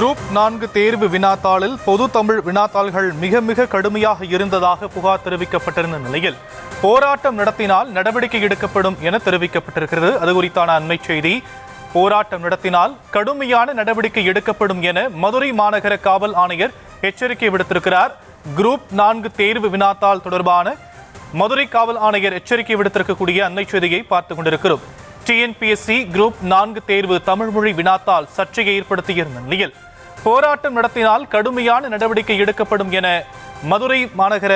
Group 4 தேர்வு வினாத்தாளில் பொது தமிழ் வினாத்தாள்கள் மிக மிக கடுமையாக இருந்ததாக புகார் தெரிவிக்கப்பட்டிருந்த நிலையில் போராட்டம் நடத்தினால் நடவடிக்கை எடுக்கப்படும் என தெரிவிக்கப்பட்டிருக்கிறது. அது குறித்தான அண்மை செய்தி. போராட்டம் நடத்தினால் கடுமையான நடவடிக்கை எடுக்கப்படும் என மதுரை மாநகர காவல் ஆணையர் எச்சரிக்கை விடுத்திருக்கிறார். குரூப் 4 தேர்வு வினாத்தாள் தொடர்பான மதுரை காவல் ஆணையர் எச்சரிக்கை விடுத்திருக்கக்கூடிய அண்மை செய்தியை பார்த்துக் கொண்டிருக்கிறோம். டிஎன்பிஎஸ்சி குரூப் 4 தேர்வு தமிழ் மொழி வினாத்தாள் சர்ச்சையை ஏற்படுத்தியிருந்த நிலையில் போராட்டம் நடத்தினால் கடுமையான நடவடிக்கை எடுக்கப்படும் என மதுரை மாநகர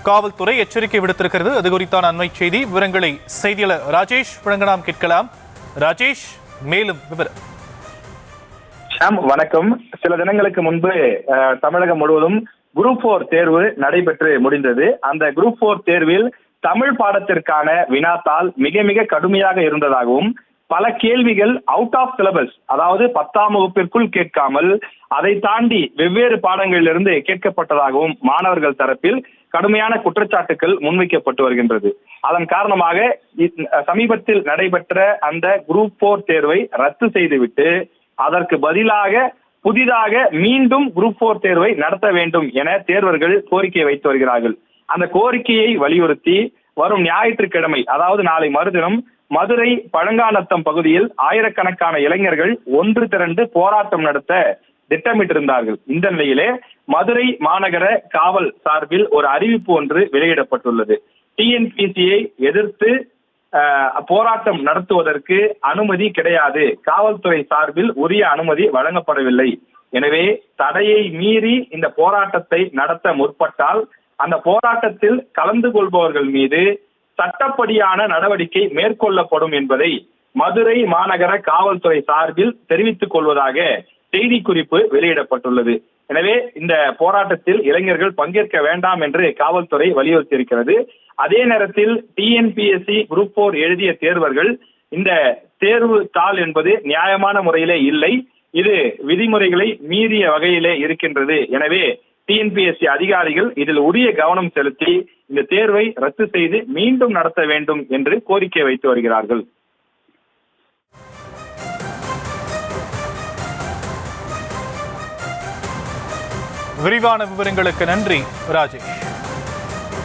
காவல்துறை எச்சரிக்கை விடுத்திருக்கிறது. அது குறித்தான அண்மை செய்தி விவரங்களை செய்தியாளர் ராஜேஷ் வழங்க நாம் கேட்கலாம். ராஜேஷ், மேலும் விவரம். வணக்கம். சில தினங்களுக்கு முன்பு தமிழகம் முழுவதும் குரூப் 4 தேர்வு நடைபெற்று முடிந்தது. அந்த குரூப் 4 தேர்வில் தமிழ் பாடத்திற்கான வினாத்தாள் மிக மிக கடுமையாக இருந்ததாகவும் பல கேள்விகள் அவுட் ஆஃப் சிலபஸ், அதாவது 10ஆம் வகுப்பிற்குள் கேட்காமல் அதை தாண்டி வெவ்வேறு பாடங்களிலிருந்து கேட்கப்பட்டதாகவும் மாணவர்கள் தரப்பில் கடுமையான குற்றச்சாட்டுகள் முன்வைக்கப்பட்டு வருகின்றது. அதன் காரணமாக சமீபத்தில் நடைபெற்ற அந்த குரூப் 4 தேர்வை ரத்து செய்துவிட்டு அதற்கு பதிலாக புதிதாக மீண்டும் குரூப் 4 தேர்வை நடத்த வேண்டும் என தேர்வர்கள் கோரிக்கை வைத்து வருகிறார்கள். அந்த கோரிக்கையை வலியுறுத்தி வரும் ஞாயிற்றுக்கிழமை, அதாவது நாளை மறுதினம், மதுரை பழங்காநத்தம் பகுதியில் ஆயிரக்கணக்கான இளைஞர்கள் ஒன்று திரண்டு போராட்டம் நடத்த திட்டமிட்டிருந்தார்கள். இந்த நிலையிலே மதுரை மாநகர காவல் சார்பில் ஒரு அறிவிப்பு ஒன்று வெளியிடப்பட்டுள்ளது. டிஎன்பிசியை எதிர்த்து போராட்டம் நடத்துவதற்கு அனுமதி கிடையாது, காவல்துறை சார்பில் உரிய அனுமதி வழங்கப்படவில்லை. எனவே தடையை மீறி இந்த போராட்டத்தை நடத்த முற்பட்டால் அந்த போராட்டத்தில் கலந்து கொள்பவர்கள் மீது சட்டப்படியான நடவடிக்கை மேற்கொள்ளப்படும் என்பதை மதுரை மாநகர காவல்துறை சார்பில் தெரிவித்துக் கொள்வதாக செய்திக்குறிப்பு வெளியிடப்பட்டுள்ளது. எனவே இந்த போராட்டத்தில் இளைஞர்கள் பங்கேற்க வேண்டாம் என்று காவல்துறை வலியுறுத்தியிருக்கிறது. அதே நேரத்தில் டிஎன்பிஎஸ்சி குரூப் 4 எழுதிய தேர்வர்கள் இந்த தேர்வு தாள் என்பது நியாயமான முறையிலே இல்லை, இது விதிமுறைகளை மீறிய வகையிலே இருக்கின்றது. எனவே டிஎன்பிஎஸ்சி அதிகாரிகள் இதில் உரிய கவனம் செலுத்தி இந்த தேர்வை ரத்து செய்து மீண்டும் நடத்த வேண்டும் என்று கோரிக்கை வைத்து வருகிறார்கள். விரிவான விவரங்களுக்கு நன்றி ராஜேஷ்.